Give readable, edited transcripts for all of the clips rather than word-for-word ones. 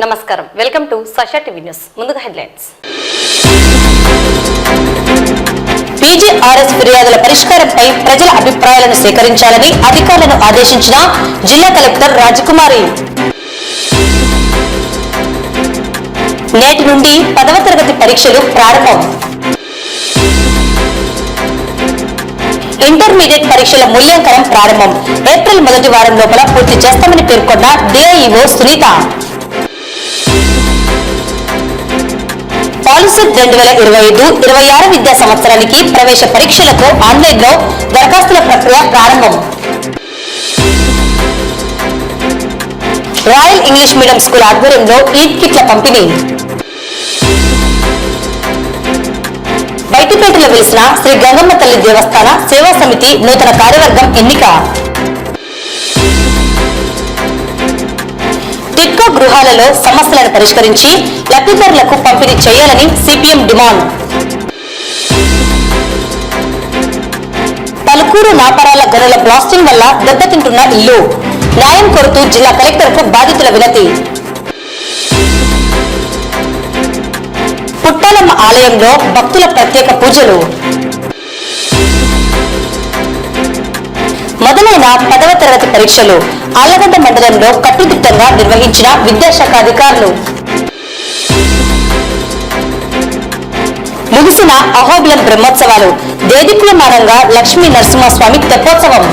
నమస్కారం, welcome to Sasha TV news. ముందుగా headlines. PGRS ఫిర్యాదుల పరిష్కారంపై ప్రజల అభిప్రాయాలను సేకరించాలని అధికారులను ఆదేశించిన జిల్లా కలెక్టర్ రాజకుమారి. నేటి నుండి 10వ తరగతి పరీక్షలు ప్రారంభం. ఇంటర్మీడియట్ పరీక్షల మూల్యాంకనం ప్రారంభం. ఏప్రిల్ మొదటి వారం లోపల పూర్తి చేస్తామని పేర్కొన్న డిఐఈఓ సునీత. పాలిసెట్ 2025-26 విద్యా సంవత్సరానికి ప్రవేశ పరీక్షలకు ఆన్లైన్లో దరఖాస్తుల ప్రక్రియ ప్రారంభం. రాయల్ ఇంగ్లీష్ మీడియం స్కూల్ ఆధ్వర్యంలో ఈద్ కిట్ల పంపిణీ. బయటిపేటలో వెలిసిన శ్రీ గంగమ్మ తల్లి దేవస్థాన సేవా సమితి నూతన కార్యవర్గం ఎన్నిక. టిట్కో గృహాలలో సమస్యలను పరిష్కరించి లబ్ధిదారులకు పంపిణీ చేయాలని సిపిఎం డిమాండ్. పలుకూరు నాపరాల గనుల బ్లాస్టింగ్ వల్ల దెబ్బతింటున్న ఇల్లు. న్యాయం కోరుతూ జిల్లా కలెక్టర్కు బాధితుల వినతి. పుట్టాలమ్మ ఆలయంలో భక్తుల ప్రత్యేక పూజలు. మొదలైన 10వ తరగతి పరీక్షలు ఆళ్లగడ్డ మండలంలో కట్టుదిట్టంగా నిర్వహించిన విద్యాశాఖ అధికారులు. ముగిసిన అహోబిలం బ్రహ్మోత్సవాలు. దేదీప్యమానంగా లక్ష్మీ నరసింహస్వామి తెప్పోత్సవం.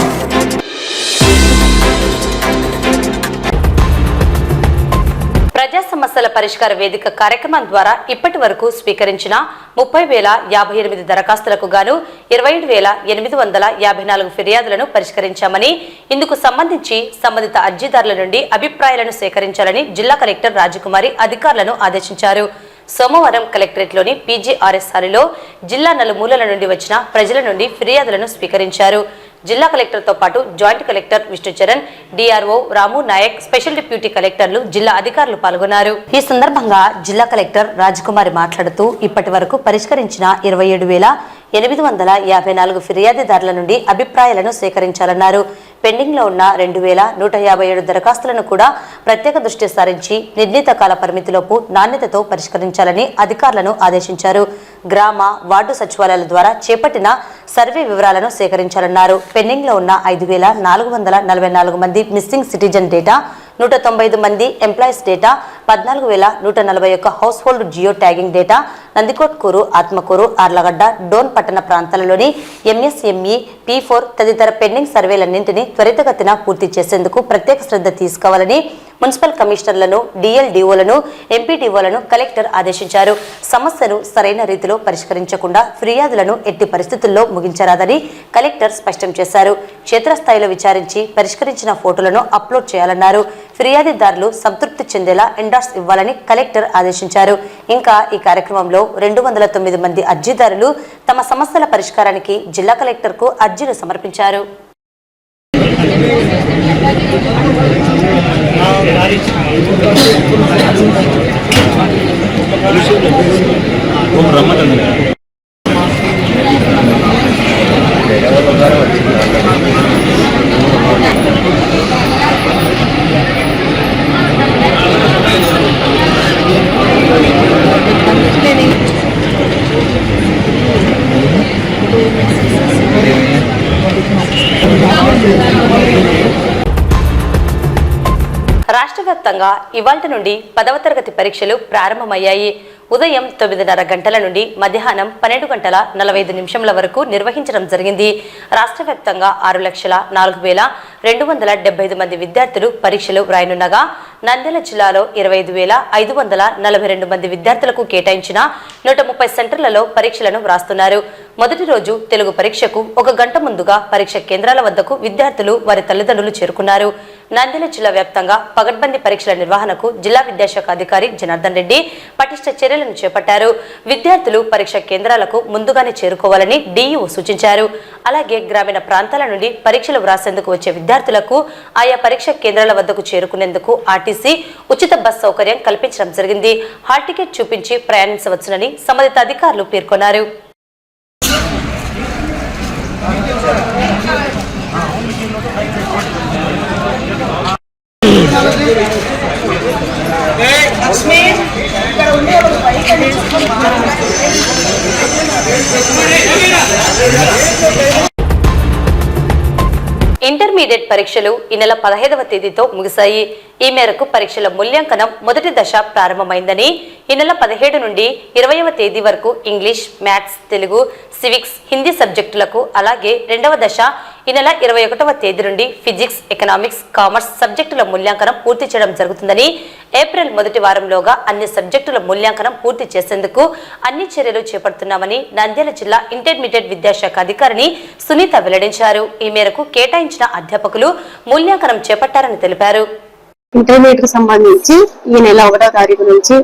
ప్రజా సమస్యల పరిష్కార వేదిక కార్యక్రమం ద్వారా ఇప్పటి వరకు స్వీకరించిన 30,058 దరఖాస్తులకు గాను 27,854 ఫిర్యాదులను పరిష్కరించామని, ఇందుకు సంబంధించి సంబంధిత అర్జీదారుల నుండి అభిప్రాయాలను సేకరించాలని జిల్లా కలెక్టర్ రాజకుమారి అధికారులను ఆదేశించారు. సోమవారం కలెక్టరేట్లోని పీజీఆర్ఎస్ హాలులో జిల్లా నలుమూలల నుండి వచ్చిన ప్రజల నుండి ఫిర్యాదులను స్వీకరించారు. జిల్లా కలెక్టర్తో పాటు జాయింట్ కలెక్టర్ విష్ణుచరణ్, డిఆర్ఓ రాము నాయక్, స్పెషల్ డిప్యూటీ కలెక్టర్లు, జిల్లా అధికారులు పాల్గొన్నారు. ఈ సందర్భంగా జిల్లా కలెక్టర్ రాజకుమారి మాట్లాడుతూ ఇప్పటి వరకు పరిష్కరించిన 27,854 ఫిర్యాదుదారుల నుండి అభిప్రాయాలను సేకరించాలన్నారు. పెండింగ్ లో ఉన్న 2,157 దరఖాస్తులను కూడా ప్రత్యేక దృష్టి సారించి నిర్ణీత కాల పరిమితిలోపు నాణ్యతతో పరిష్కరించాలని అధికారులను ఆదేశించారు. గ్రామ, వార్డు సచివాలయాల ద్వారా చేపట్టిన సర్వే వివరాలను సేకరించాలన్నారు. పెండింగ్ లో ఉన్న 5,444 మంది మిస్సింగ్ సిటిజన్ డేటా, 195 మంది employees data, 14,141 household geo tagging data, Nandikotkur, Atmakur, Arlagadda, Dhone పట్టణ ప్రాంతాలలోని ఎంఎస్ఎంఈ, P4 తదితర పెండింగ్ సర్వేలన్నింటినీ త్వరితగతిన పూర్తి చేసేందుకు ప్రత్యేక శ్రద్ధ తీసుకోవాలని మున్సిపల్ కమిషనర్లను, డిఎల్డిఓలను, ఎంపీడీఓలను కలెక్టర్ ఆదేశించారు. సమస్యను సరైన రీతిలో పరిష్కరించకుండా ఫిర్యాదులను ఎట్టి పరిస్థితుల్లో ముగించరాదని కలెక్టర్ స్పష్టం చేశారు. క్షేత్రస్థాయిలో విచారించి పరిష్కరించిన ఫోటోలను అప్లోడ్ చేయాలన్నారు. ఫిర్యాదుదారులు సంతృప్తి చెందేలా ఎండార్స్ ఇవ్వాలని కలెక్టర్ ఆదేశించారు. ఇంకా ఈ కార్యక్రమంలో 209 మంది అర్జీదారులు తమ సమస్యల పరిష్కారానికి జిల్లా కలెక్టర్కు అర్జీలు సమర్పించారు. రాష్ట్ర వ్యాప్తంగా ఇవాల్టి నుండి 10వ తరగతి పరీక్షలు ప్రారంభమయ్యాయి. ఉదయం 9:30 గంటల నుండి మధ్యాహ్నం 12:45 వరకు నిర్వహించడం జరిగింది. రాష్ట్ర వ్యాప్తంగా 6,04,275 మంది విద్యార్థులు పరీక్షలు వ్రాయనున్నగా నంద్యాల జిల్లాలో 25,542 మంది విద్యార్థులకు కేటాయించిన 130 సెంటర్లలో పరీక్షలను వ్రాస్తున్నారు. మొదటి రోజు తెలుగు పరీక్షకు 1 గంట ముందుగా పరీక్ష కేంద్రాల వద్దకు విద్యార్థులు, వారి తల్లిదండ్రులు చేరుకున్నారు. నంద్యాల జిల్లా వ్యాప్తంగా పగడ్బందీ పరీక్షల నిర్వహణకు జిల్లా విద్యాశాఖ అధికారి జనార్దన్ రెడ్డి పటిష్ట చర్యలను చేపట్టారు. విద్యార్థులు పరీక్ష కేంద్రాలకు ముందుగానే చేరుకోవాలని డిఈఓ సూచించారు. అలాగే గ్రామీణ ప్రాంతాల నుండి పరీక్షలు వ్రాసేందుకు వచ్చే విద్యార్థులకు ఆయా పరీక్ష కేంద్రాల వద్దకు చేరుకునేందుకు ఆర్టీసీ ఉచిత బస్ సౌకర్యం కల్పించడం జరిగింది. హాల్ టికెట్ చూపించి ప్రయాణించవచ్చునని సంబంధిత అధికారులు పేర్కొన్నారు. లక్ష్మి ఇక్కడ ఉండే ఒక బైక్ అని ఇంటర్మీడియట్ పరీక్షలు ఈ నెల 15వ తేదీతో ముగిశాయి. ఈ మేరకు పరీక్షల మూల్యాంకనం మొదటి దశ ప్రారంభమైందని, ఈ నెల 17 నుండి 20వ తేదీ వరకు English, maths, Telugu, civics, Hindi సబ్జెక్టులకు, అలాగే రెండవ దశ ఈ నెల 21వ తేదీ నుండి ఫిజిక్స్, ఎకనామిక్స్, కామర్స్ సబ్జెక్టుల మూల్యాంకనం పూర్తి చేయడం జరుగుతుందని, ఏప్రిల్ మొదటి వారంలోగా అన్ని సబ్జెక్టుల మూల్యాంకనం పూర్తి చేసేందుకు అన్ని చర్యలు చేపడుతున్నామని నంద్యాల జిల్లా ఇంటర్మీడియట్ విద్యాశాఖ అధికారిని సునీత వెల్లడించారు. ఈ మేరకు కేటాయించిన అధ్యాపకులు మూల్యాంకనం చేపట్టారని తెలిపారు. ఇంటర్మీడియట్ కి సంబంధించి ఈ నెల 1వ తారీఖు నుంచి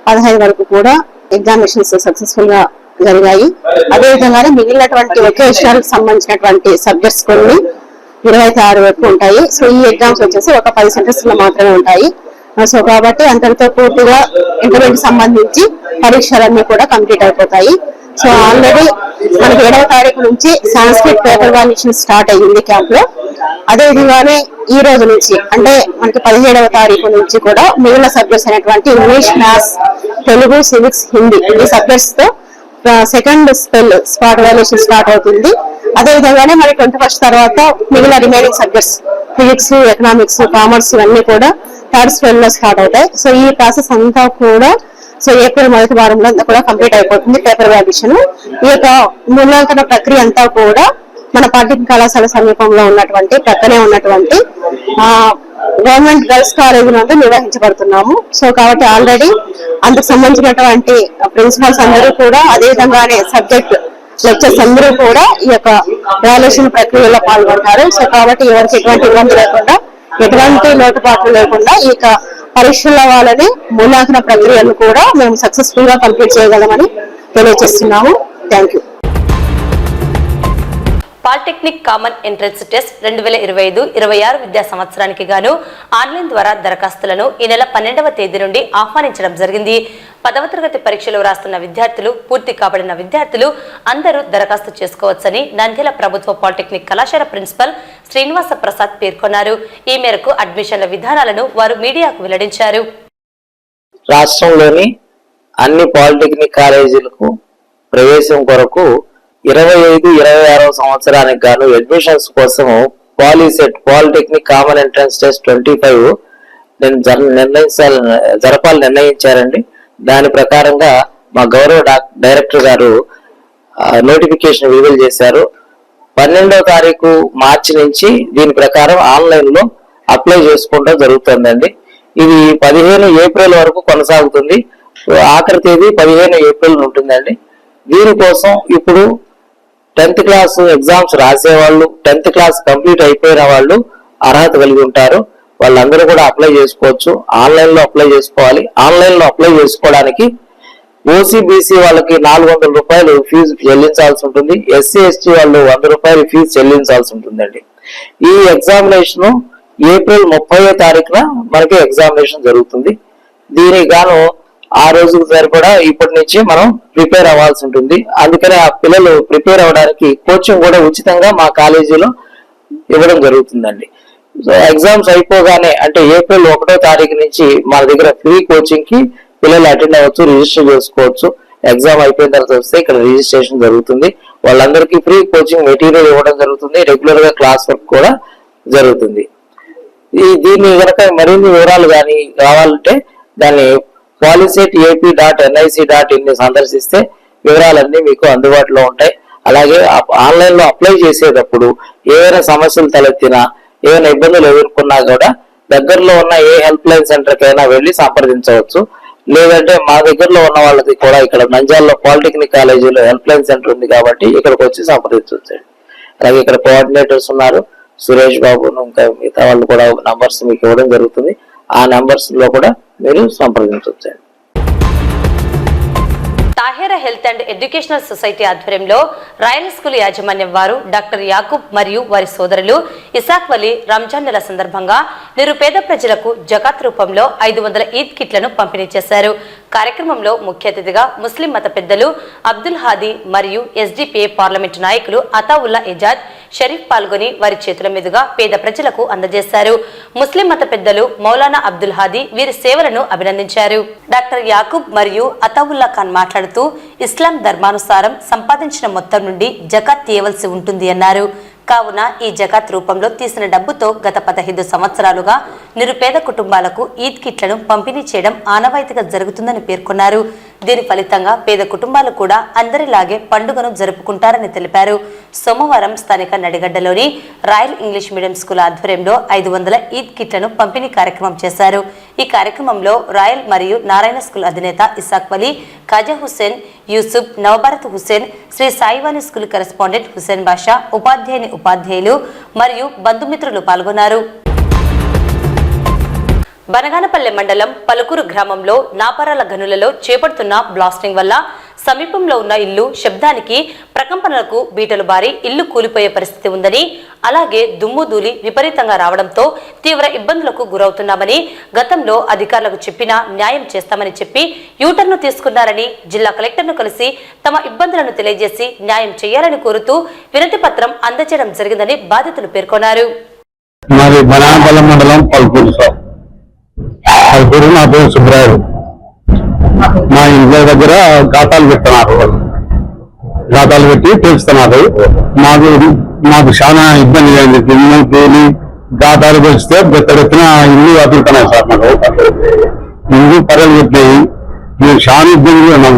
15 వరకు కూడా ఎగ్జామినేషన్స్ సక్సెస్ఫుల్ గా జరిగాయి. అదేవిధంగానే మిగిలినటువంటి వొకేషనల్ సంబంధించినటువంటి సబ్జెక్ట్స్ కొన్ని 26 వరకు ఉంటాయి. సో ఈ ఎగ్జామ్స్ వచ్చేసి ఒక 10 సెంటర్స్ లో మాత్రమే ఉంటాయి. సో కాబట్టి అంతటితో పూర్తిగా ఇంటర్మీడియట్ సంబంధించి పరీక్షలన్నీ కూడా కంప్లీట్ అయిపోతాయి. సో ఆల్రెడీ మనకి 7వ తారీఖు నుంచి సాంస్క్రిట్ పేపర్ వాల్యుయేషన్ స్టార్ట్ అయ్యింది క్యాంప్ లో. అదే విధంగానే ఈ రోజు నుంచి అంటే మనకి 17వ తారీఖు నుంచి కూడా మిగిలిన సబ్జెక్ట్స్ అనేటువంటి English, maths, Telugu, civics, Hindi ఈ సబ్జెక్ట్స్ తో సెకండ్ స్పాట్ వాల్యుయేషన్ స్టార్ట్ అవుతుంది. అదే విధంగానే మరి 21st తర్వాత మిగిలిన remaining subjects physics, economics, commerce ఇవన్నీ కూడా థర్డ్ స్పెల్ లో స్టార్ట్ అవుతాయి. సో ఈ ప్రాసెస్ అంతా కూడా ఏప్రిల్ మొదటి వారంలో అంతా కూడా కంప్లీట్ అయిపోతుంది పేపర్ వాల్యుయేషన్. ఈ యొక్క మూల్యాంకన ప్రక్రియ అంతా కూడా మన పాలిటెక్నిక్ కళాశాల సమీపంలో ఉన్నటువంటి ప్రక్కనే ఉన్నటువంటి గవర్నమెంట్ గర్ల్స్ కాలేజ్ నుండి నిర్వహించబడుతున్నాము. సో కాబట్టి ఆల్రెడీ అందుకు సంబంధించినటువంటి ప్రిన్సిపల్స్ అందరూ కూడా అదే విధంగానే సబ్జెక్ట్ లెక్చర్స్ అందరూ కూడా ఈ యొక్క వాల్యుయేషన్ ప్రక్రియలో పాల్గొంటారు. సో కాబట్టి ఎవరికి ఎటువంటి ఇబ్బంది లేకుండా, ఎటువంటి లోటుపాట్లు లేకుండా ఈ యొక్క పరీక్షల వాళ్ళని మూల్యాంకన ప్రక్రియను కూడా మేము సక్సెస్ఫుల్ గా కంప్లీట్ చేయగలమని తెలియజేస్తున్నాము. Thank you. Polytechnic common entrance test 2025-26 విద్యా సంవత్సరానికి గాను ఆన్లైన్ ద్వారా దరఖాస్తులను ఈ నెల 12వ తేదీ నుండి ఆహ్వానించడం జరిగింది. 10వ తరగతి పరీక్షలు రాస్తున్న విద్యార్థులు, పూర్తి కాబడిన విద్యార్థులు అందరూ దరఖాస్తు చేసుకోవచ్చని నంద్యాల ప్రభుత్వ పాలిటెక్నిక్ కళాశాల ప్రిన్సిపల్ శ్రీనివాస ప్రసాద్ పేర్కొన్నారు. ఈ మేరకు అడ్మిషన్ల విధానాలను వారు మీడియాకు వెల్లడించారు. రాష్ట్రంలోని అన్ని పాలిటెక్నిక్ కాలేజీలకు ప్రవేశం కొరకు 25-26వ సంవత్సరానికి గాను అడ్మిషన్స్ కోసం POLYCET polytechnic common entrance test 25 జరపాలని నిర్ణయించారండి. దాని ప్రకారంగా మా గౌరవ డైరెక్టర్ గారు నోటిఫికేషన్ విడుదల చేశారు. 12వ తారీఖు మార్చి నుంచి దీని ప్రకారం ఆన్లైన్ లో అప్లై చేసుకోవడం జరుగుతుందండి. ఇది 15 ఏప్రిల్ వరకు కొనసాగుతుంది. ఆఖరి తేదీ 15 ఏప్రిల్ ఉంటుందండి. దీనికోసం ఇప్పుడు 10th క్లాస్ ఎగ్జామ్స్ రాసేవాళ్ళు, 10th క్లాస్ కంప్లీట్ అయిపోయిన వాళ్ళు అర్హత కలిగి ఉంటారు. వాళ్ళందరూ కూడా అప్లై చేసుకోవచ్చు. ఆన్లైన్ లో అప్లై చేసుకోవాలి. ఆన్లైన్ లో అప్లై చేసుకోవడానికి ఓసీబీసీ వాళ్ళకి 400 రూపాయలు ఫీజు చెల్లించాల్సి ఉంటుంది. ఎస్సీ ఎస్టీ వాళ్ళు 100 రూపాయలు ఫీజు చెల్లించాల్సి ఉంటుందండి. ఈ ఎగ్జామినేషన్ ఏప్రిల్ 30వ తారీఖున మనకి ఎగ్జామినేషన్ జరుగుతుంది. దీనికి గాను ఆ రోజుకు సరిపడా ఇప్పటి నుంచి మనం ప్రిపేర్ అవ్వాల్సి ఉంటుంది. అందుకని ఆ పిల్లలు ప్రిపేర్ అవ్వడానికి కోచింగ్ కూడా ఉచితంగా మా కాలేజీలో ఇవ్వడం జరుగుతుందండి. సో ఎగ్జామ్స్ అయిపోగానే అంటే ఏప్రిల్ 1వ తారీఖు నుంచి మన దగ్గర ఫ్రీ కోచింగ్ కి పిల్లలు అటెండ్ అవ్వచ్చు, రిజిస్టర్ చేసుకోవచ్చు. ఎగ్జామ్ అయిపోయిన తర్వాత వస్తే ఇక్కడ రిజిస్ట్రేషన్ జరుగుతుంది. వాళ్ళందరికీ ఫ్రీ కోచింగ్ మెటీరియల్ ఇవ్వడం జరుగుతుంది. రెగ్యులర్ గా క్లాస్ వర్క్ కూడా జరుగుతుంది. దీన్ని కనుక మరిన్ని వివరాలు కానీ కావాలంటే దాన్ని poliset.ap.nic.in సందర్శిస్తే వివరాలన్నీ మీకు అందుబాటులో ఉంటాయి. అలాగే ఆన్లైన్ లో అప్లై చేసేటప్పుడు ఏవైనా సమస్యలు తలెత్తినా, ఏమైనా ఇబ్బందులు ఎదుర్కొన్నా కూడా దగ్గరలో ఉన్న ఏ హెల్ప్ లైన్ సెంటర్ కైనా వెళ్ళి సంప్రదించవచ్చు. లేదంటే మా దగ్గరలో ఉన్న వాళ్ళకి కూడా ఇక్కడ నంద్యాలలో పాలిటెక్నిక్ కాలేజీలో హెల్ప్ లైన్ సెంటర్ ఉంది కాబట్టి ఇక్కడికి వచ్చి సంప్రదించవచ్చు. అలాగే ఇక్కడ కోఆర్డినేటర్స్ ఉన్నారు, సురేష్ బాబు, ఇంకా మిగతా వాళ్ళు కూడా నంబర్స్ మీకు ఇవ్వడం జరుగుతుంది. ఆ నంబర్స్ లో కూడా మీరు సంప్రదించవచ్చు. Tahera health and educational society ఆధ్వర్యంలో రాయల్ స్కూల్ యాజమాన్యం వారు డాక్టర్ యాకూబ్ మరియు వారి సోదరులు ఇసాక్ వలీ రంజాన్ నెల సందర్భంగా నిరుపేద ప్రజలకు జకాత్ రూపంలో 500 ఈద్ కిట్లను పంపిణీ చేశారు. కార్యక్రమంలో ముఖ్య అతిథిగా ముస్లిం మత పెద్దలు అబ్దుల్ హాదీ మరియు ఎస్డిపిఐ పార్లమెంటు నాయకులు అతావుల్లా ఎజాద్, షరీఫ్ పాల్గొని వారి చేతుల మీదుగా పేద ప్రజలకు అందజేశారు. ముస్లిం మత పెద్దలు మౌలానా అబ్దుల్ హాదీ వీరి సేవలను అభినందించారు. డాక్టర్ యాకూబ్ మరియు అతావుల్లా ఖాన్ మాట్లాడుతూ ఇస్లాం ధర్మానుసారం సంపాదించిన మొత్తం నుండి జకాత్ తీయవలసి ఉంటుంది అన్నారు. కావున ఈ జకాత్ రూపంలో తీసిన డబ్బుతో గత 15 సంవత్సరాలుగా నిరుపేద కుటుంబాలకు ఈద్ కిట్లను పంపిణీ చేయడం ఆనవాయితీగా జరుగుతుందని పేర్కొన్నారు. దీని ఫలితంగా పేద కుటుంబాలు కూడా అందరిలాగే పండుగను జరుపుకుంటారని తెలిపారు. సోమవారం స్థానిక నడిగడ్డలోని రాయల్ ఇంగ్లీష్ మీడియం స్కూల్ ఆధ్వర్యంలో 500 ఈద్ కిట్లను పంపిణీ కార్యక్రమం చేశారు. ఈ కార్యక్రమంలో రాయల్ మరియు నారాయణ స్కూల్ అధినేత ఇసాక్ వలీ, ఖాజా హుస్సేన్, యూసుఫ్, నవభారత్ హుస్సేన్, శ్రీ సాయివాణి స్కూల్ కరెస్పాండెంట్ హుస్సేన్ బాషా, ఉపాధ్యాయులు మరియు బంధుమిత్రులు పాల్గొన్నారు. బనగానపల్లె మండలం పలుకూరు గ్రామంలో నాపరాల గనులలో చేపడుతున్న బ్లాస్టింగ్ వల్ల సమీపంలో ఉన్న ఇల్లు శబ్దానికి ప్రకంపనలకు బీటలు బారి ఇల్లు కూలిపోయే పరిస్థితి ఉందని, అలాగే దుమ్ము ధూళి విపరీతంగా రావడంతో తీవ్ర ఇబ్బందులకు గురవుతున్నామని, గతంలో అధికారులకు చెప్పినా న్యాయం చేస్తామని చెప్పి యూటర్ను తీసుకున్నారని, జిల్లా కలెక్టర్ను కలిసి తమ ఇబ్బందులను తెలియజేసి న్యాయం చేయాలని కోరుతూ వినతి పత్రం అందజేయడం జరిగిందని బాధితులు పేర్కొన్నారు. నా పేరు సుబ్రాయుడు. మా ఇంట్లో దగ్గర గాతాలు పెడుతున్నారు, గాతాలు పెట్టి పెంచుతున్నారు. మాకు చాలా ఇబ్బంది అయింది. దిమ్ములు గాతాలు పెంచితే బెత్తడెత్తిన ఇల్లు అదులుతున్నాయి సార్. ఇల్లు పర్యలు పెట్టినాయి. మేము చాలా ఇబ్బందిగా ఉన్నాం.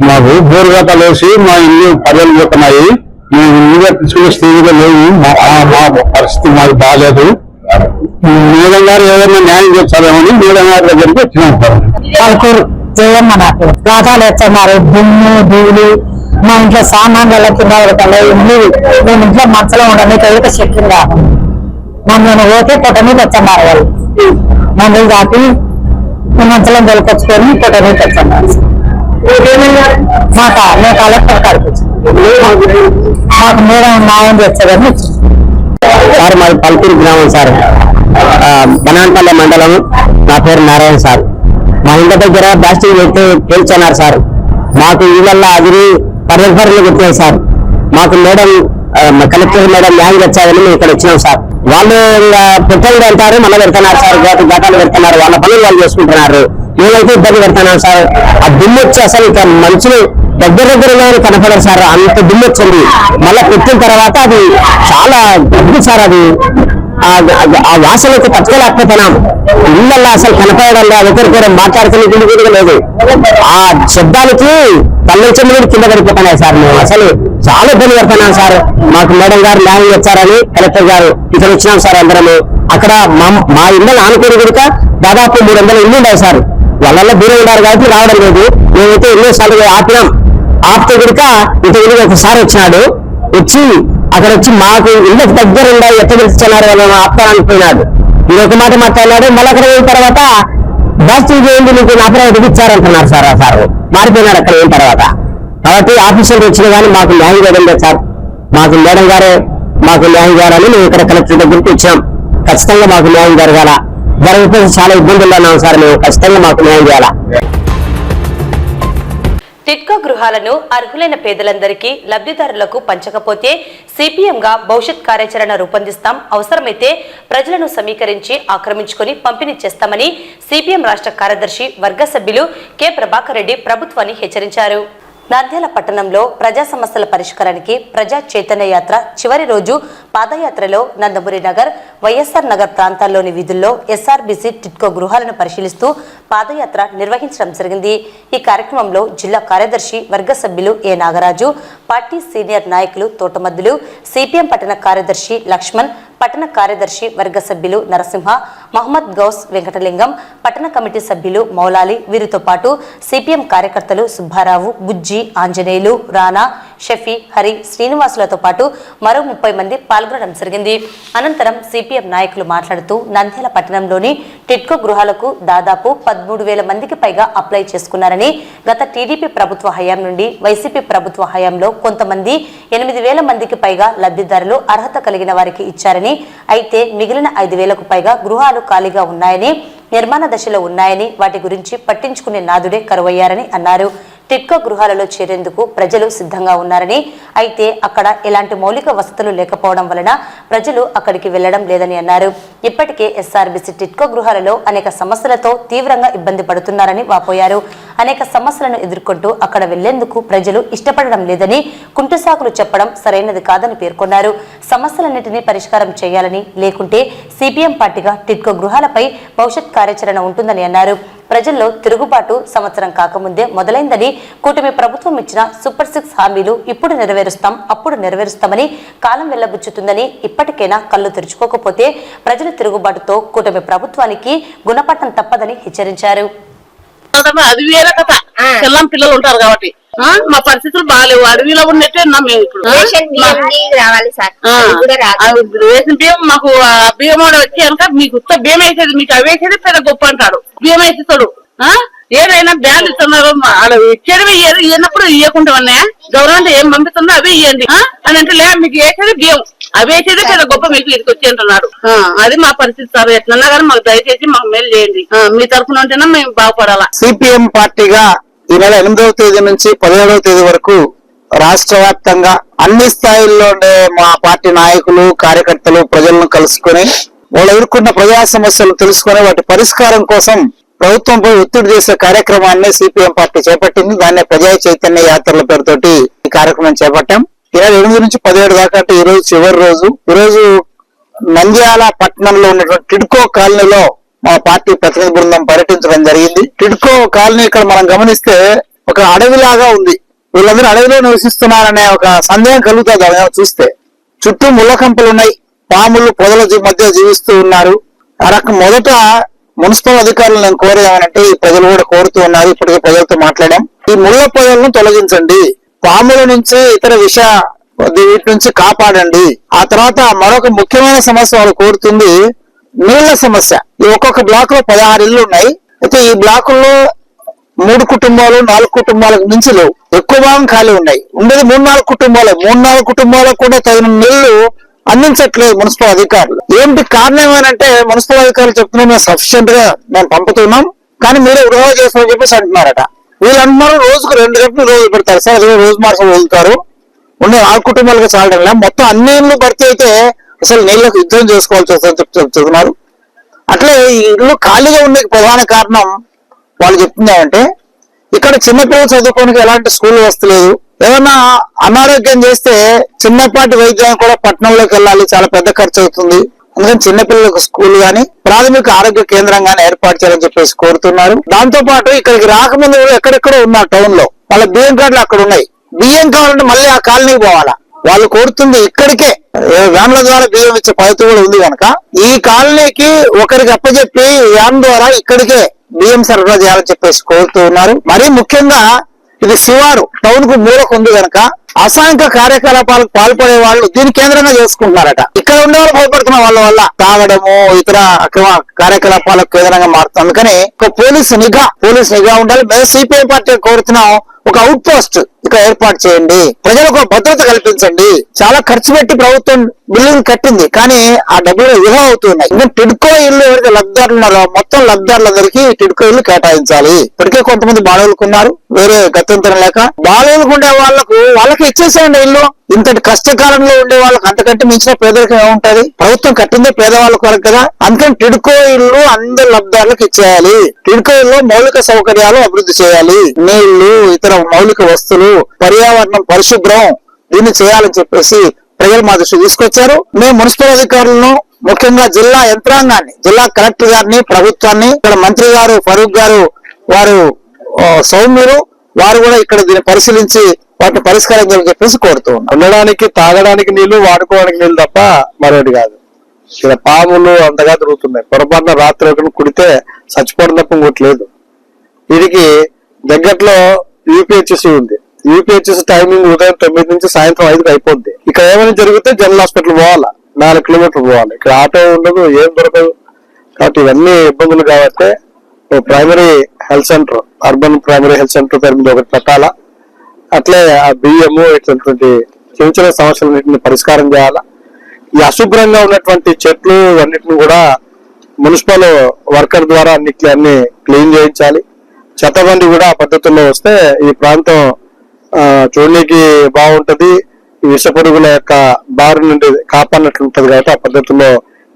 మాకు బోరు గాతాలు వేసి మా ఇల్లు పర్యలు పోతున్నాయి. మేము ఇల్లు తీసుకునే స్థితిలో లేవు. మా పరిస్థితి మాకు బాగాలేదు. మేడం గారు ఏదైనా న్యాయం చేస్తారేమని మేడం గారి దగ్గరికి వచ్చినాం సార్. పలుకూరు చేయమ్మ నాకు గాతాలు ఎత్తున్నారు. దుమ్ము ధూళి మా ఇంట్లో సామాన్ల కింద ఇల్లు మేము ఇంట్లో మంచలో ఉండని కవిత చెట్లు కాదు. మమ్మల్ని పోతే పొట్ట మీద తెచ్చన్నారు వాళ్ళు. మమ్మల్ని దాటి మంచలం తొలకొచ్చుకొని పొట్ట మీద తెచ్చన్నారు. మాకు మేము కలెక్టర్ కల్పించాం. మాకు మేడం న్యాయం చేస్తారని సార్. మాది పల్పూరు గ్రామం సార్, బనాన్పల్లె మండలం. నా పేరు నారాయణ సార్. మా ఇంటి దగ్గర బ్లాస్టింగ్ పెట్టి పేల్చున్నారు సార్. మాకు ఇళ్ళల్లో అదిరి పర్యలు పెట్టాయి సార్. మాకు మేడం కలెక్టర్ మేడం న్యాయం వచ్చాయని మేము ఇక్కడ వచ్చినాం సార్. వాళ్ళు పెట్రోల్ వెళ్తారు, మళ్ళీ పెడుతున్నారు సార్. గాతాలు పెడుతున్నారు, వాళ్ళ పనులు వాళ్ళు చేసుకుంటున్నారు. మేమైతే ఇబ్బంది పెడుతున్నాం సార్. ఆ దుమ్ము వచ్చి అసలు ఇక మనుషులు దగ్గరగా కనపడరు సార్. అంత దుమ్ము వచ్చింది. మళ్ళీ పెట్టిన తర్వాత అది చాలా గడ్డి సార్. అది ఆ వాసనకు తట్టుకోలేకపోతున్నాం. ఇళ్ళల్లో అసలు కనపడడం ఒకరికొకరు మాట్లాడుకునే కూడా లేదు. ఆ శబ్దానికి కళ్ళొచ్చిన కింద పడిపోతున్నాయి సార్. మేము అసలు చాలా ఇబ్బంది పడుతున్నాం సార్. మాకు మేడం గారు న్యాయం వచ్చారని కలెక్టర్ గారు ఇక్కడ వచ్చినాం సార్. అందరము అక్కడ మా ఇళ్ళ ఆనుకోని కూడా దాదాపు 300 ఇల్లు ఉన్నాయి సార్. వాళ్ళల్లో దూరం ఉన్నారు కాబట్టి రావడం లేదు. మేమైతే ఎన్నోసార్లు ఆపినాం. ఆపితే కూడా ఇంతకు ఒకసారి వచ్చినాడు. వచ్చి అక్కడ వచ్చి మాకు ఇళ్ళకి దగ్గర ఉండాలి ఎట్లా తెలుస్తున్నారు వాళ్ళని ఆపుతారనుకున్నాడు. ఇంకొక మాట మాట్లాడినాడు. మళ్ళీ అక్కడ పోయిన తర్వాత బ్లాస్టింగ్ చేయండి మీకు అభిప్రాయం ఇచ్చారంటున్నారు సార్. ఆ సార్ మారిపోయినాడు అక్కడ అయిన తర్వాత. కాబట్టి ఆఫీసర్లు వచ్చినా కానీ మాకు న్యాయం చేయడం లేదు సార్. మాకు మేడం గారే మాకు న్యాయం చేయాలని మేము ఇక్కడ కలెక్టర్ దగ్గరికి వచ్చాం. ఖచ్చితంగా మాకు న్యాయం జరగకపోతే చాలా ఇబ్బందుల్లో ఉన్నాం సార్. మేము ఖచ్చితంగా మాకు న్యాయం చేయాలా. టిట్కో గృహాలను అర్హులైన పేదలందరికీ లబ్ధిదారులకు పంచకపోతే సిపిఎంగా భవిష్యత్ కార్యాచరణ రూపొందిస్తాం, అవసరమైతే ప్రజలను సమీకరించి ఆక్రమించుకొని పంపిణీ చేస్తామని సిపిఎం రాష్ట్ర కార్యదర్శి వర్గ సభ్యులు కె ప్రభాకర్ రెడ్డి ప్రభుత్వాన్ని హెచ్చరించారు. నంద్యాల పట్టణంలో ప్రజా సమస్యల పరిష్కారానికి ప్రజా చైతన్య యాత్ర చివరి రోజు పాదయాత్రలో నందమూరి నగర్, వైఎస్ఆర్ నగర్ ప్రాంతాల్లోని వీధుల్లో ఎస్ఆర్బీసీ టిట్కో గృహాలను పరిశీలిస్తూ పాదయాత్ర నిర్వహించడం జరిగింది. ఈ కార్యక్రమంలో జిల్లా కార్యదర్శి వర్గ సభ్యులు ఏ నాగరాజు, పార్టీ సీనియర్ నాయకులు తోటమద్దులు, సిపిఎం పట్టణ కార్యదర్శి లక్ష్మణ్, పట్టణ కార్యదర్శి వర్గ సభ్యులు నరసింహ, మహమ్మద్ గౌస్, వెంకటలింగం, పట్టణ కమిటీ సభ్యులు మౌలాలి, వీరితో పాటు సిపిఎం కార్యకర్తలు సుబ్బారావు, బుజ్జి, ఆంజనేయులు, రానా, షఫీ, హరి, శ్రీనివాసులతో పాటు మరో 30 మంది పాల్గొనడం జరిగింది. అనంతరం సిపిఎం నాయకులు మాట్లాడుతూ నంద్యాల పట్టణంలోని టిట్కో గృహాలకు దాదాపు 13,000 మందికి పైగా అప్లై చేసుకున్నారని, గత టీడీపీ ప్రభుత్వ హయాం నుండి వైసీపీ ప్రభుత్వ హయాంలో కొంతమంది 8,000 మందికి పైగా లబ్ధిదారులు అర్హత కలిగిన వారికి ఇచ్చారని, అయితే మిగిలిన 5,000కు పైగా గృహాలు ఖాళీగా ఉన్నాయని, నిర్మాణ దశలో ఉన్నాయని, వాటి గురించి పట్టించుకునే నాదుడే కరువయ్యారని అన్నారు. టిడ్కో గృహాలలో చేరేందుకు ప్రజలు సిద్ధంగా ఉన్నారని, అయితే అక్కడ ఎలాంటి మౌలిక వసతులు లేకపోవడం వలన ప్రజలు అక్కడికి వెళ్లడం లేదని అన్నారు. ఇప్పటికే ఎస్ఆర్బీసీ టిడ్కో గృహాలలో అనేక సమస్యలతో తీవ్రంగా ఇబ్బంది పడుతున్నారని వాపోయారు. అనేక సమస్యలను ఎదుర్కొంటూ అక్కడ వెళ్లేందుకు ప్రజలు ఇష్టపడడం లేదని, కుంటుసాకులు చెప్పడం సరైనది కాదని పేర్కొన్నారు. సమస్యలన్నింటినీ పరిష్కారం చేయాలని, లేకుంటే సిపిఎం పార్టీగా టిడ్కో గృహాలపై భవిష్యత్ కార్యాచరణ ఉంటుందని అన్నారు. ప్రజల్లో తిరుగుబాటు సంవత్సరం కాకముందే మొదలైందని, కూటమి ప్రభుత్వం ఇచ్చిన సూపర్ 6 హామీలు ఇప్పుడు నెరవేరుస్తాం, అప్పుడు నెరవేరుస్తామని కాలం వెళ్లబుచ్చుతుందని, ఇప్పటికైనా కళ్ళు తెరుచుకోకపోతే ప్రజల తిరుగుబాటుతో కూటమి ప్రభుత్వానికి గుణపట్టం తప్పదని హెచ్చరించారు. అది వేరే కథ. పిల్లం పిల్లలు ఉంటారు కాబట్టి మా పరిస్థితులు బాగాలేవు. అడవిలో ఉన్నట్టే ఉన్నాం మేము ఇప్పుడు. రేషన్ బియ్యం మాకు బియ్యం వచ్చి కనుక మీకు ఉత్త బియ్యం వేసేది, మీకు అవి వేసేది పెద్ద గొప్ప అంటాడు. బియ్యం వేసేస్తాడు. ఏదైనా బ్యాన్ ఇస్తున్నారు, ఇచ్చేది ఇయ్యనప్పుడు ఇవ్వకుండా ఉన్నాయా? గవర్నమెంట్ ఏం పంపిస్తుందో అవి ఇవ్వండి అని అంటే లే, మీకు వేసేది బియ్యం అవి వేసేది పెద్ద గొప్ప, మీకు ఇదికి వచ్చి అంటున్నారు. అది మా పరిస్థితి సార్. ఎట్లన్నా కానీ మాకు దయచేసి మాకు మేలు చేయండి. మీ తరఫున ఉంటేనే మేము బాగుపడాలా. సిపిఎం పార్టీగా ఈ నెల 8వ తేదీ నుంచి 17వ తేదీ వరకు రాష్ట్ర వ్యాప్తంగా అన్ని స్థాయిల్లో ఉండే మా పార్టీ నాయకులు, కార్యకర్తలు ప్రజలను కలుసుకుని వాళ్ళు ఎదుర్కొన్న ప్రజా సమస్యలు తెలుసుకుని వాటి పరిష్కారం కోసం ప్రభుత్వంపై ఒత్తిడి చేసే కార్యక్రమాన్ని సిపిఎం పార్టీ చేపట్టింది. దాన్నే ప్రజా చైతన్య యాత్రల పేరుతోటి ఈ కార్యక్రమం చేపట్టాం. ఈ నెల 8 నుంచి 17 దాకా అంటే ఈ రోజు చివరి రోజు. ఈ రోజు నంద్యాల పట్టణంలో ఉన్నటువంటి టిడ్కో కాలనీలో మా పార్టీ ప్రతినిధి బృందం పర్యటించడం జరిగింది. టిడ్కో కాలనీ ఇక్కడ మనం గమనిస్తే ఒక అడవిలాగా ఉంది. వీళ్ళందరూ అడవిలో నివసిస్తున్నారనే ఒక సందేహం కలుగుతుంది చూస్తే. చుట్టూ ముళ్ళ కంపలు ఉన్నాయి, పాములు పొదల మధ్య జీవిస్తూ ఉన్నారు. ఆ రకం మొదట మున్సిపల్ అధికారులు నేను కోరేదానంటే ఈ ప్రజలు కూడా కోరుతూ ఉన్నారు. ఇప్పటికే ప్రజలతో మాట్లాడాం. ఈ ముళ్ళ పొదలను తొలగించండి, పాముల నుంచి ఇతర వీటి నుంచి కాపాడండి. ఆ తర్వాత మరొక ముఖ్యమైన సమస్య వాళ్ళు కోరుతుంది నీళ్ల సమస్య. ఈ ఒక్కొక్క బ్లాక్ లో 16 ఇళ్లు ఉన్నాయి. అయితే ఈ బ్లాకుల్లో 3 కుటుంబాలు 4 కుటుంబాలకు మించి లేవు. ఎక్కువ భాగం ఖాళీ ఉన్నాయి. ఉండేది 3-4 కుటుంబాలే. 3-4 కుటుంబాలకు కూడా తగిన నీళ్లు అందించట్లేదు మున్సిపల్ అధికారులు. ఏంటి కారణం ఏమనంటే మున్సిపల్ అధికారులు చెప్తున్నారు మేము సఫిషియెంట్ గా మేము పంపుతున్నాం, కానీ మీరే వృధా చేస్తామని చెప్పేసి అంటున్నారట. వీళ్ళు అంటున్నారు రోజుకు 2 గంటలు రోజు పెడతారు సార్, అదే రోజు మార్చం వదులుతారు. ఉండే 4 కుటుంబాలకు చాలడం మొత్తం అన్ని ఇళ్ళు భర్తీ అయితే అసలు నీళ్లకు యుద్ధం చేసుకోవాల్సి వస్తుందని చెప్తున్నారు. అట్లే ఈ ఇల్లు ఖాళీగా ఉండే ప్రధాన కారణం వాళ్ళు చెప్తున్నారంటే ఇక్కడ చిన్నపిల్లలు చదువుకోవడానికి ఎలాంటి స్కూల్ వస్తలేదు. ఏమన్నా అనారోగ్యం చేస్తే చిన్నపాటి వైద్యం కూడా పట్టణంలోకి వెళ్ళాలి, చాలా పెద్ద ఖర్చు అవుతుంది. అందుకని చిన్నపిల్లలకు స్కూల్ గానీ ప్రాథమిక ఆరోగ్య కేంద్రం గానీ ఏర్పాటు చేయాలని చెప్పేసి కోరుతున్నారు. దాంతో పాటు ఇక్కడికి రాకముందు ఎక్కడెక్కడో ఉన్నారు టౌన్ లో, వాళ్ళ బియ్యం కార్డులు అక్కడ ఉన్నాయి. బియ్యం కావాలంటే మళ్ళీ ఆ కాలనీకి పోవాలా. వాళ్ళు కోరుతుంది ఇక్కడికే వ్యాన్ల ద్వారా బియ్యం ఇచ్చే పద్ధతి కూడా ఉంది కనుక ఈ కాలనీకి ఒకరికి అప్పచెప్పి వ్యాన్ ద్వారా ఇక్కడికే బియ్యం సరఫరా చేయాలని చెప్పేసి కోరుతూ ఉన్నారు. మరీ ముఖ్యంగా ఇది శివారు టౌన్ కు మూలకు ఉంది కనుక అసాంఘిక కార్యకలాపాలకు పాల్పడే వాళ్ళు దీని కేంద్రంగా చేసుకుంటున్నారట. ఇక్కడ ఉండే వాళ్ళు భయపడుతున్న వాళ్ళ వల్ల తాగడము ఇతర అక్రమ కార్యకలాపాలకు కేంద్రంగా మారుతుంది. అందుకని ఒక పోలీస్ నిఘా ఉండాలి. మేము సిపిఐ పార్టీ కోరుతున్నాం ఒక అవుట్ పోస్ట్ ఇక్కడ ఏర్పాటు చేయండి, ప్రజలకు భద్రత కల్పించండి. చాలా ఖర్చు పెట్టి ప్రభుత్వం బిల్డింగ్ కట్టింది, కానీ ఆ డబ్బులు వృధా అవుతున్నాయి. ఇంకా టిడ్కో ఇల్లు ఎవరైతే లబ్ధిదారులు ఉన్నారో మొత్తం లబ్ధిదారులందరికీ టిడ్కో ఇల్లు కేటాయించాలి. ఇప్పటికే కొంతమంది బాలవులకు ఉన్నారు, వేరే గత్యంతరం లేక బాలవులకు ఉండే వాళ్ళకి ఇచ్చేసేయండి ఇల్లు. ఇంతటి కష్టకాలంలో ఉండే వాళ్ళకి అంతకంటే మించిన పేదరికం ఏముంటది? ప్రభుత్వం కట్టిందే పేదవాళ్ళకు వరకు కదా. అందుకని టిడ్కో ఇల్లు అందరి లబ్ధిదారులకు ఇచ్చేయాలి. టిడ్కో ఇల్లు మౌలిక సౌకర్యాలు అభివృద్ధి చేయాలి. నీళ్లు ఇతర మౌలిక వస్తువులు, పర్యావరణం పరిశుభ్రం దీన్ని చేయాలని చెప్పేసి ప్రజలు మా దృష్టి తీసుకొచ్చారు. మేము మున్సిపల్ అధికారులను ముఖ్యంగా జిల్లా యంత్రాంగాన్ని, జిల్లా కలెక్టర్ గారిని, ప్రభుత్వాన్ని, ఇక్కడ మంత్రి గారు ఫరూక్ గారు వారు సౌమ్యులు, వారు కూడా ఇక్కడ దీన్ని పరిశీలించి వాటిని పరిష్కారం చేయాలని చెప్పేసి కోరుతూ ఉన్నాం. ఉండడానికి తాగడానికి నీళ్లు, వాడుకోవడానికి నీళ్లు తప్ప మరొకటి కాదు. ఇక్కడ పాములు అంతగా తిరుగుతున్నాయి. పొరపాటున రాత్రి ఒకటి కుడితే చచ్చిపోవడం తప్ప ఇంకోట్లేదు. వీరికి దగ్గరలో యూపీహెచ్ఎస్ ఉంది. యూపీహెచ్ఎస్ టైమింగ్ ఉదయం 9 నుంచి సాయంత్రం 5కి అయిపోద్ది. ఇక్కడ ఏమైనా జరిగితే జనరల్ హాస్పిటల్ పోవాలా, 4 కిలోమీటర్లు పోవాలి. ఇక్కడ ఆటో ఉండదు, ఏం దొరకదు. కాబట్టి ఇవన్నీ ఇబ్బందులు కాబట్టి primary health centre, urban primary health centre పేరు మీద ఒకటి పెట్టాలా. అట్లే ఆ బియ్యము ఇట్లాంటి చిన్న చిన్న సమస్యలన్నింటినీ పరిష్కారం చేయాలా. ఈ అశుభ్రంగా ఉన్నటువంటి చెట్లు అన్నిటిని కూడా మున్సిపల్ వర్కర్ ద్వారా అన్ని క్లీన్ చేయించాలి. చెత్తబండి కూడా ఆ పద్ధతుల్లో వస్తే ఈ ప్రాంతం చూడడానికి బాగుంటది. ఈ విష పురుగుల యొక్క బారి నుండి కాపాడినట్లు ఉంటది. కాబట్టి ఆ పద్ధతుల్లో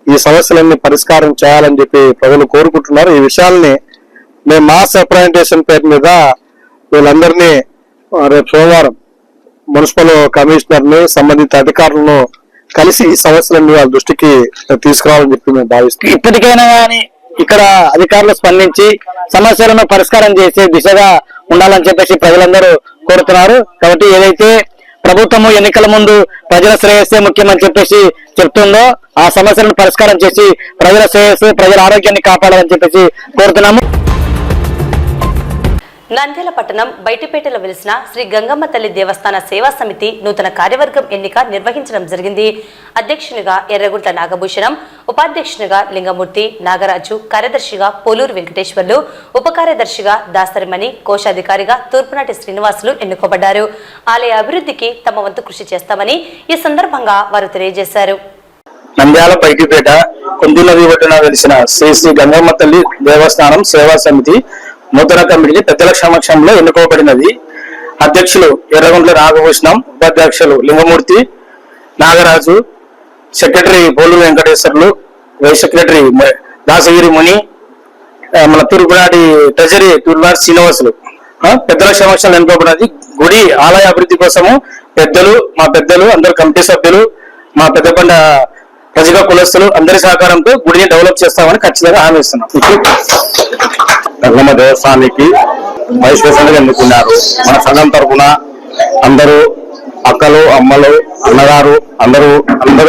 ఈ సమస్యలన్నీ పరిష్కారం చేయాలని చెప్పి ప్రజలు కోరుకుంటున్నారు. ఈ విషయాల్ని మేము మాస్ రిప్రజెంటేషన్ పేరు మీద వీళ్ళందరినీ రేపు సోమవారం మున్సిపల్ కమిషనర్ ని సంబంధిత అధికారులను కలిసి ఈ సమస్యలన్నీ వాళ్ళ దృష్టికి తీసుకురావాలని చెప్పి మేము భావిస్తున్నాం. ఇప్పటికైనా కానీ ఇక్కడ అధికారులు స్పందించి సమస్యలను పరిష్కారం చేసే దిశగా ఉండాలని చెప్పేసి ప్రజలందరూ కోరుతున్నారు. కాబట్టి ఏదైతే ప్రభుత్వము ఎన్నికల ముందు ప్రజల శ్రేయస్సే ముఖ్యమని చెప్పేసి చెప్తుందో ఆ సమస్యలను పరిష్కారం చేసి ప్రజల శ్రేయస్సు, ప్రజల ఆరోగ్యాన్ని కాపాడాలని చెప్పేసి కోరుతున్నాము. నంద్యాల పట్టణం బయటిపేటలో వెలిసిన శ్రీ గంగమ్మ తల్లి దేవస్థాన సేవా సమితి నూతన కార్యవర్గం ఎన్నిక నిర్వహించడం జరిగింది. అధ్యక్షునిగా ఎర్రగుంట్ల నాగభూషణం, ఉపాధ్యక్షునిగా లింగమూర్తి, నాగరాజు, కార్యదర్శిగా పోలూరు వెంకటేశ్వర్లు, ఉప కార్యదర్శిగా దాసరిమణి, కోశాధికారిగా తూర్పునాటి శ్రీనివాసులు ఎన్నుకోబడ్డారు. ఆలయ అభివృద్ధికి తమ వంతు కృషి చేస్తామని ఈ సందర్భంగా వారు తెలియజేశారు. నంద్యాల బయటిపేట కుందునది ఒడ్డున వెలిసిన శ్రీ శ్రీ గంగమ్మ తల్లి దేవస్థానం సేవా సమితి నూతన కమిటీని పెద్దల సమక్షంలో ఎన్నుకోబడినది. అధ్యక్షులు ఎర్రగుంట్ల నాగభూషణం, ఉపాధ్యక్షులు Lingamurthy, Nagaraju, secretary Poluru Venkateswarlu, vice secretary Dasagiri Muni, మన తూర్పునాటి ట్రెజరీ తూర్పునాటి శ్రీనివాసులు పెద్దల సమక్షంలో ఎన్నుకోబడినది. గుడి ఆలయ అభివృద్ధి కోసము మా పెద్దలు అందరు కమిటీ సభ్యులు, మా పెద్దకొండ ప్రజల కులస్తులు అందరి సహకారంతో గుడిని డెవలప్ చేస్తామని ఖచ్చితంగా హామీ ఇస్తున్నాం. గంగమ్మ దేవస్థానానికి వైస్ ప్రెసిడెంట్ ఎన్నుకున్నారు. మన సంఘం తరఫున అందరూ అక్కలు, అమ్మలు, అన్నగారు అందరూ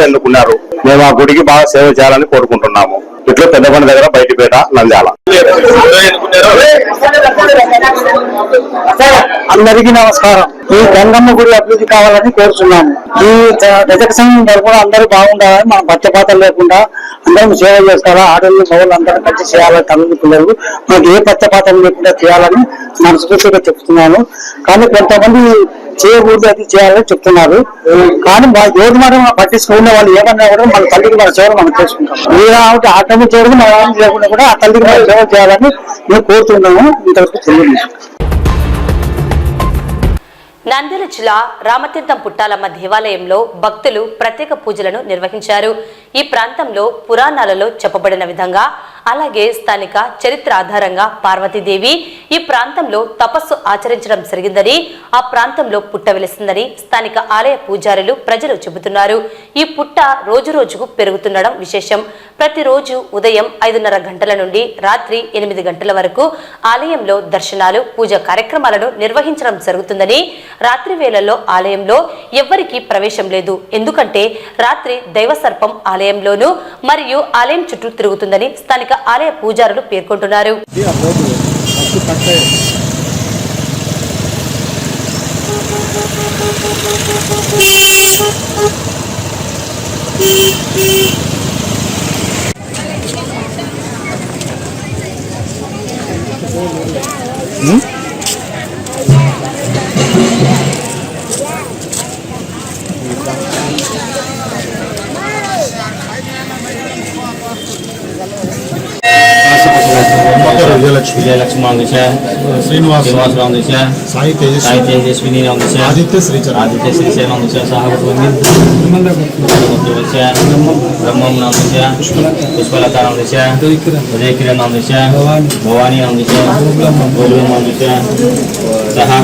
ఎన్నుకున్నారు. మేము ఆ గుడికి బాగా సేవ చేయాలని కోరుకుంటున్నాము. ఇట్లా పెద్దకొండ దగ్గర బయటిపేట నంద్యాల. అందరికీ నమస్కారం. ఈ గంగమ్మ గుడి అభివృద్ధి కావాలని కోరుతున్నాము. ఈ రజక సంఘం తరఫున అందరూ బాగుండాలని, మనం పచ్చపాతం లేకుండా అందరం సేవ చేసుకోవాలా. ఆడవాళ్ళు మగవాళ్ళు అందరూ కలిసి చేయాలని, తల్లి పిల్లలు మనకి ఏ పచ్చపాతం లేకుండా చేయాలని మనస్ఫూర్తిగా చెప్తున్నాను. కానీ కొంతమంది చేయకూడదు, అది చేయాలని చెప్తున్నారు. కానీ రోజు మనం పట్టించుకునే వాళ్ళు ఏమన్నా కూడా మన తల్లికి మన సేవలు మనం చేసుకుంటాం. కాబట్టి ఆటమి చేయడం మనం లేకుండా కూడా ఆ తల్లికి మన సేవ చేయాలని మేము కోరుతున్నాము. ఇంతవరకు తెలియదు. నంద్యాల జిల్లా రామతీర్థం పుట్టాలమ్మ దేవాలయంలో భక్తులు ప్రత్యేక పూజలను నిర్వహించారు. ఈ ప్రాంతంలో పురాణాలలో చెప్పబడిన విధంగా, అలాగే స్థానిక చరిత్ర ఆధారంగా పార్వతీదేవి ఈ ప్రాంతంలో తపస్సు ఆచరించడం జరిగిందని, ఆ ప్రాంతంలో పుట్ట వెలిసిందని స్థానిక ఆలయ పూజారులు ప్రజలు చెబుతున్నారు. ఈ పుట్ట రోజు రోజుకు పెరుగుతుండడం విశేషం. ప్రతిరోజు ఉదయం 5:30 గంటల నుండి రాత్రి 8 గంటల వరకు ఆలయంలో దర్శనాలు, పూజా కార్యక్రమాలను నిర్వహించడం జరుగుతుందని, రాత్రి వేళల్లో ఆలయంలో ఎవ్వరికీ ప్రవేశం లేదు. ఎందుకంటే రాత్రి దైవ సర్పం ఆలయంలోనూ మరియు ఆలయం చుట్టూ తిరుగుతుందని స్థానిక ఆలయ పూజారులు పేర్కొంటున్నారు. విజయలక్ష్మి శ్రీనివాస్ సాయి తేజస్విని ఆదిత్య శ్రీశైలం బ్రహ్మం పుష్పలత ఉదయకిరణ్ భవానీ సహా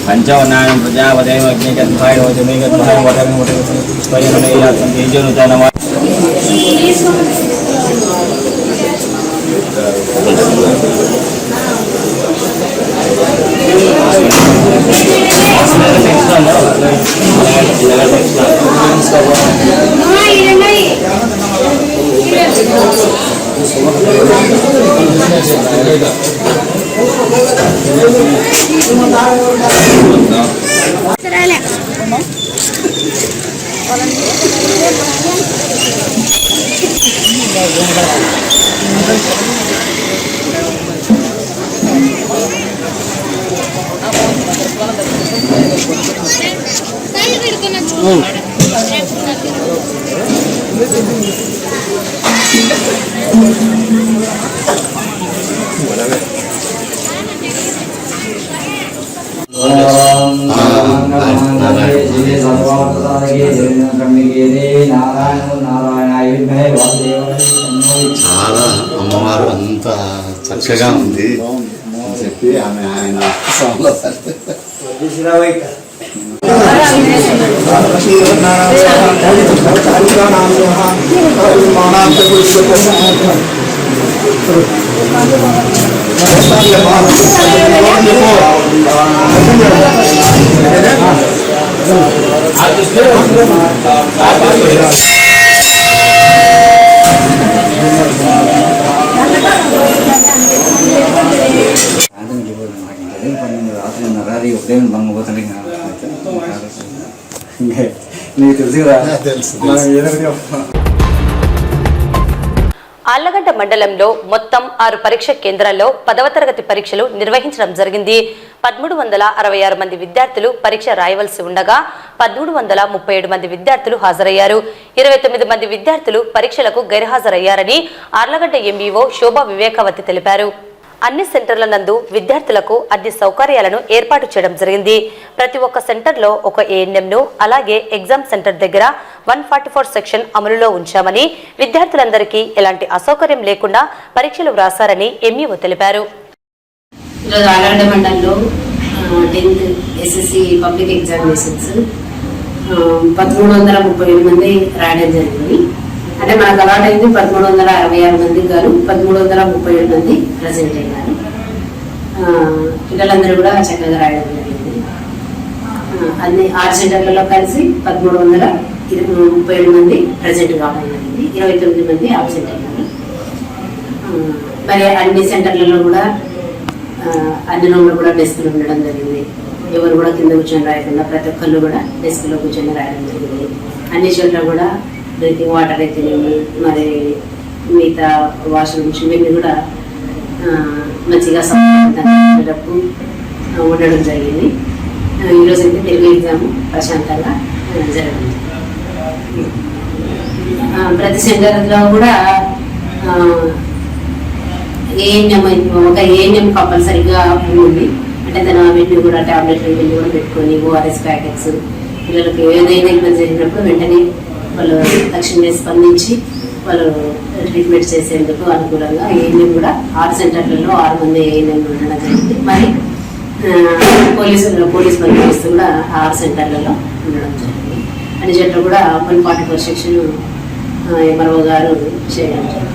పంచవర్ణానం ప్రజాపదేవ అగ్నిగద్భాయ వజమేగద్భాయ వటమి వటమి చాలా అమ్మవారు అంత చక్కగా ఉంది అని చెప్పి ఆమె ఆయన ఉదయం బంగపోతుంది నీకు తెలుసు కదా. ఆళ్లగడ్డ మండలంలో మొత్తం 6 పరీక్ష కేంద్రాల్లో 10వ తరగతి పరీక్షలు నిర్వహించడం జరిగింది. 1366 మంది విద్యార్థులు పరీక్ష రాయవలసి ఉండగా 1337 మంది విద్యార్థులు హాజరయ్యారు. 29 మంది విద్యార్థులు పరీక్షలకు గైర్హాజరయ్యారని ఆళ్లగడ్డ ఎంఈఓ శోభా వివేకావతి తెలిపారు. అన్ని సెంటర్ల నందు విద్యార్థులకు అన్ని సౌకర్యాలను ఏర్పాటు చేయడం జరిగింది. ప్రతి ఒక్క సెంటర్లో ఒక ఏఎన్ఎంను, అలాగే ఎగ్జామ్ సెంటర్ దగ్గర 144 సెక్షన్ అమలులో ఉంచామని, విద్యార్థులందరికీ ఎలాంటి అసౌకర్యం లేకుండా పరీక్షలు వ్రాసారని ఎంఈఓ తెలిపారు. ఈరోజు ఆళ్లగడ్డ మండలంలో 10th SSC పబ్లిక్ ఎగ్జామినేషన్స్ 1337 మంది రాయడం జరిగింది. అంటే మనకు అలాట్ అయింది 1366 మందికి గాను 1337 మంది ప్రజెంట్ అయినారు. పిల్లలందరూ కూడా చక్కగా రాయడం జరిగింది. అన్ని 6 సెంటర్లలో కలిసి 1337 మంది ప్రజెంట్ కావడం జరిగింది. 29 మంది ఆబ్సెంట్ అయినారు. మరి అన్ని సెంటర్లలో కూడా అన్ని రూమ్లో కూడా డెస్క్లు ఉండడం జరిగింది. ఎవరు కూడా కింద కూర్చొని రాయకుండా ప్రతి ఒక్కళ్ళు కూడా డెస్క్లో కూర్చొని రాయడం జరిగింది. అన్ని చోట్ల కూడా డ్రింకింగ్ వాటర్ అయితే మరి మిగతా వాష్రూమ్స్ ఇవన్నీ కూడా మంచిగా సౌకర్యపు ఉండడం జరిగింది. ఈరోజు అయితే తెలుగు ఎగ్జామ్ ప్రశాంతంగా జరిగింది. ప్రతి సెంటర్లో కూడా ఒక ఏఎన్ఎం కంపల్సరీగా ఉంది. అంటే అవన్నీ కూడా టాబ్లెట్లు ఇవన్నీ కూడా పెట్టుకొని ఓఆర్ఎస్ ప్యాకెట్స్ పిల్లలకు ఏదైనా ఇబ్బంది జరిగినప్పుడు వెంటనే వాళ్ళు తక్షణమే స్పందించి వాళ్ళు ట్రీట్మెంట్ చేసేందుకు అనుకూలంగా ఏఎన్ఎం కూడా 6 సెంటర్లలో 6 మంది ఏఎన్ఎం ఉండడం జరిగింది. మరి పోలీస్ బందోబస్తు కూడా 6 సెంటర్లలో ఉండడం జరిగింది. అన్ని చోట్ల కూడా 144 సెక్షన్ ఎంఆర్ఓ గారు చేయడం జరిగింది.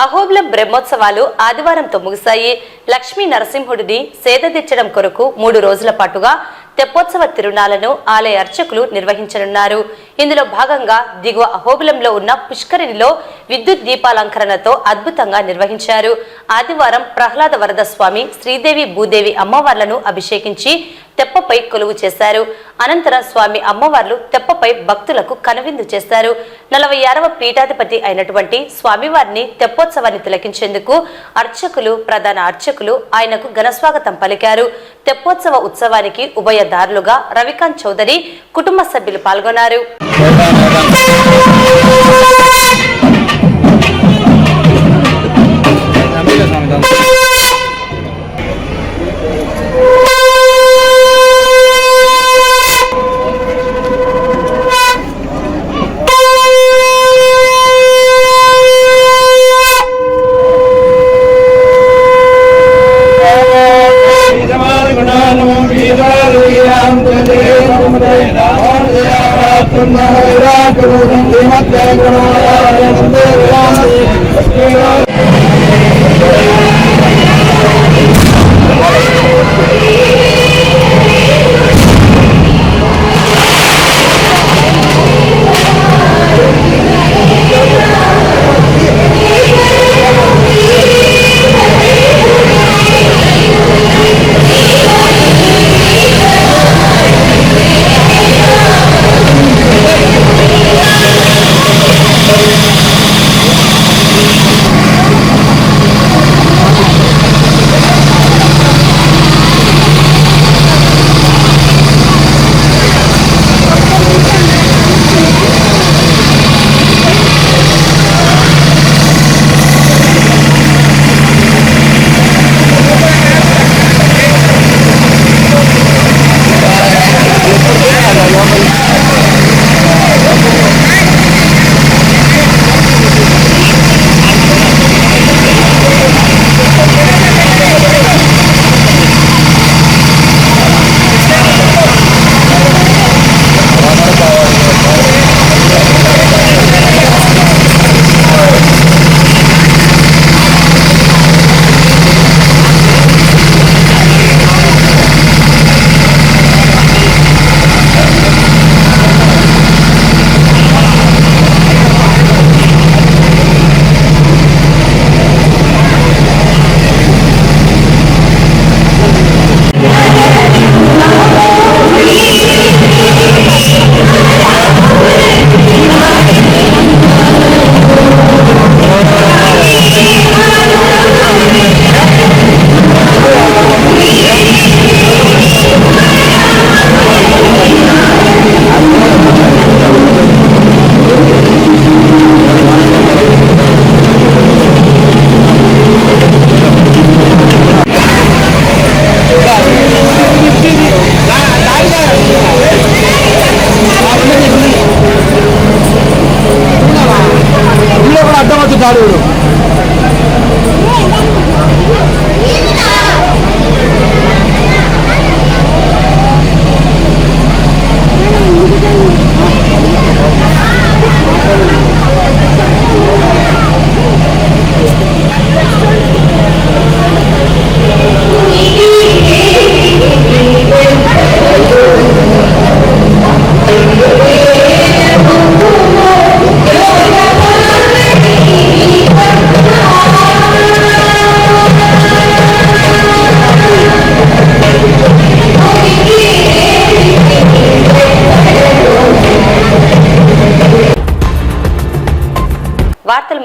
అహోబిలం బ్రహ్మోత్సవాలు ఆదివారంతో ముగిశాయి. లక్ష్మీ నరసింహుడిని సేద తీర్చడం కొరకు 3 రోజుల పాటుగా తెప్పోత్సవ తిరునాళ్లను ఆలయ అర్చకులు నిర్వహించనున్నారు. ఇందులో భాగంగా దిగువ అహోబిలంలో ఉన్న పుష్కరిణిలో విద్యుత్ దీపాలంకరణతో అద్భుతంగా నిర్వహించారు. ఆదివారం ప్రహ్లాద వరద స్వామి, శ్రీదేవి భూదేవి అమ్మవార్లను అభిషేకించి తెప్పపై కొలువు చేశారు. అనంతరం స్వామి అమ్మవార్లు తెప్పపై భక్తులకు కనువిందు చేశారు. 46వ పీఠాధిపతి అయినటువంటి స్వామివారిని తెప్పోత్సవాన్ని తిలకించేందుకు అర్చకులు, ప్రధాన అర్చకులు ఆయనకు ఘనస్వాగతం పలికారు. తెప్పోత్సవ ఉత్సవానికి ఉభయదారులుగా రవికాంత్ చౌదరి కుటుంబ సభ్యులు పాల్గొన్నారు.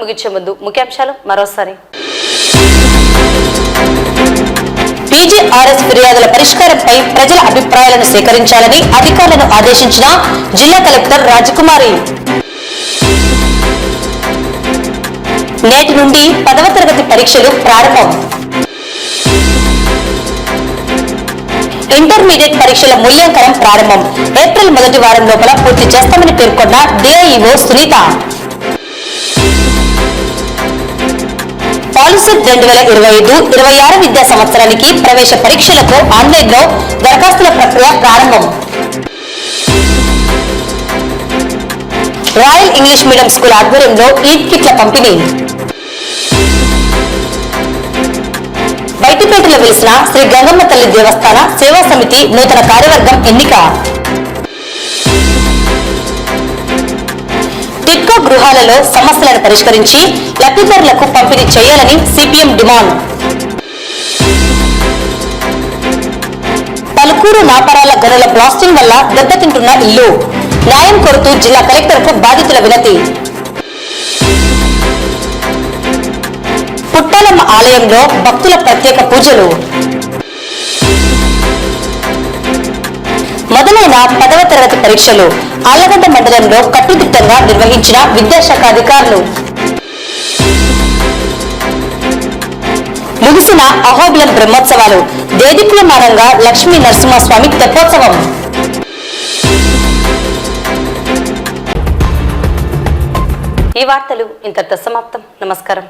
ముగించే ముందు ముఖ్యాంశాలు మరోసారి. టీజీఆర్ఎస్ ఫిర్యాదుల పరిష్కారంపై ప్రజల అభిప్రాయాలను సేకరించాలని అధికారులను ఆదేశించిన జిల్లా కలెక్టర్ రాజకుమారి. నేటి నుండి 10వ తరగతి పరీక్షలు ప్రారంభం. ఇంటర్మీడియట్ పరీక్షల మూల్యాంకనం ప్రారంభం. ఏప్రిల్ మొదటి వారం లోపల పూర్తి చేస్తామని పేర్కొన్న డిఐఓ సునీత. పాలిసెట్ 2025-26 విద్యా సంవత్సరానికి ప్రవేశ పరీక్షలకు ఆన్లైన్లో దరఖాస్తుల ప్రక్రియ ప్రారంభం. రాయల్ ఇంగ్లీష్ మీడియం స్కూల్ ఆధ్వర్యంలో ఈద్ కిట్ల పంపిణీ. బయటిపేటలో వెలిసిన శ్రీ గంగమ్మ తల్లి దేవస్థాన సేవా సమితి నూతన కార్యవర్గం ఎన్నిక. టిడ్కో గృహాలలో సమస్యలను పరిష్కరించి లబ్ధిదారులకు పంపిణీ చేయాలని సిపిఎం డిమాండ్. పలుకూరు నాపరాల గనుల బ్లాస్టింగ్ వల్ల దెబ్బతింటున్న ఇల్లు. న్యాయం కోరుతూ జిల్లా కలెక్టర్కు బాధితుల వినతి. పుట్టాలమ్మ ఆలయంలో భక్తుల ప్రత్యేక పూజలు. మొదలైన 10వ తరగతి పరీక్షలు ఆళ్లగడ్డ మండలంలో కట్టుదిట్టంగా నిర్వహించిన విద్యాశాఖ అధికారులు. ముగిసిన అహోబిలం బ్రహ్మోత్సవాలు. దేదీప్యమానంగా లక్ష్మీ నరసింహస్వామి తెప్పోత్సవం. ఈ వార్తలు ఇంతటితో సమాప్తం. నమస్కారం.